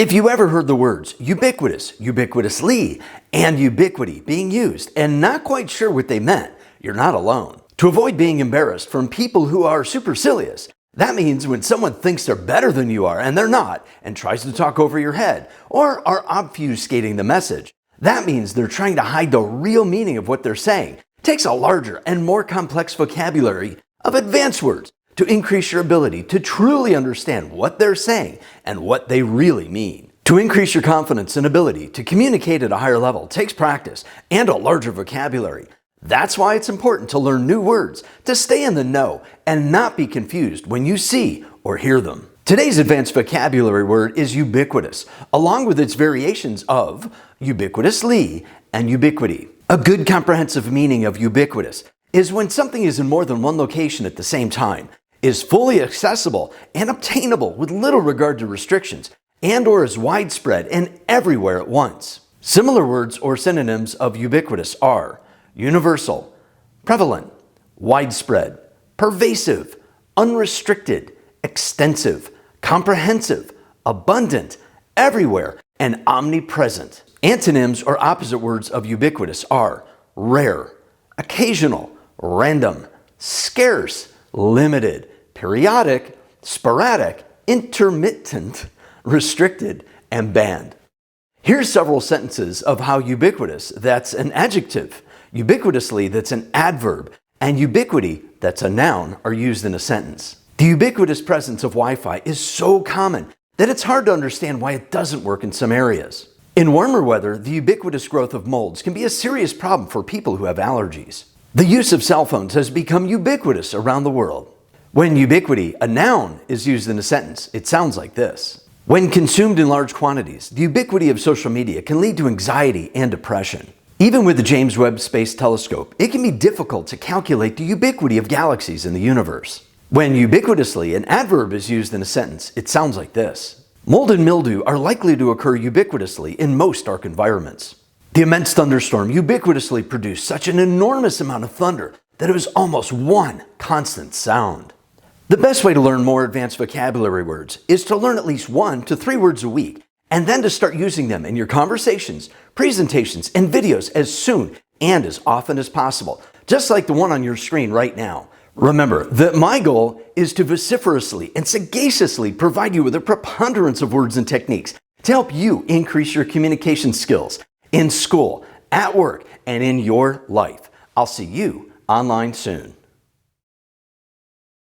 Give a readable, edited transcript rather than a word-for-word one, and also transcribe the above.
If you ever heard the words ubiquitous, ubiquitously, and ubiquity being used and not quite sure what they meant, you're not alone. To avoid being embarrassed from people who are supercilious, that means when someone thinks they're better than you are and they're not, and tries to talk over your head, or are obfuscating the message, that means they're trying to hide the real meaning of what they're saying. It takes a larger and more complex vocabulary of advanced words to increase your ability to truly understand what they're saying and what they really mean. To increase your confidence and ability to communicate at a higher level takes practice and a larger vocabulary. That's why it's important to learn new words, to stay in the know and not be confused when you see or hear them. Today's advanced vocabulary word is ubiquitous, along with its variations of ubiquitously and ubiquity. A good comprehensive meaning of ubiquitous is when something is in more than one location at the same time, is fully accessible and obtainable with little regard to restrictions, and/or is widespread and everywhere at once. Similar words or synonyms of ubiquitous are universal, prevalent, widespread, pervasive, unrestricted, extensive, comprehensive, abundant, everywhere, and omnipresent. Antonyms or opposite words of ubiquitous are rare, occasional, random, scarce, limited, periodic, sporadic, intermittent, restricted, and banned. Here's several sentences of how ubiquitous, that's an adjective, ubiquitously, that's an adverb, and ubiquity, that's a noun, are used in a sentence. The ubiquitous presence of Wi-Fi is so common that it's hard to understand why it doesn't work in some areas. In warmer weather, the ubiquitous growth of molds can be a serious problem for people who have allergies. The use of cell phones has become ubiquitous around the world. When ubiquity, a noun, is used in a sentence, it sounds like this. When consumed in large quantities, the ubiquity of social media can lead to anxiety and depression. Even with the James Webb Space Telescope, it can be difficult to calculate the ubiquity of galaxies in the universe. When ubiquitously, an adverb, is used in a sentence, it sounds like this. Mold and mildew are likely to occur ubiquitously in most dark environments. The immense thunderstorm ubiquitously produced such an enormous amount of thunder that it was almost one constant sound. The best way to learn more advanced vocabulary words is to learn at least 1 to 3 words a week, and then to start using them in your conversations, presentations, and videos as soon and as often as possible, just like the one on your screen right now. Remember that my goal is to vociferously and sagaciously provide you with a preponderance of words and techniques to help you increase your communication skills in school, at work, and in your life. I'll see you online soon.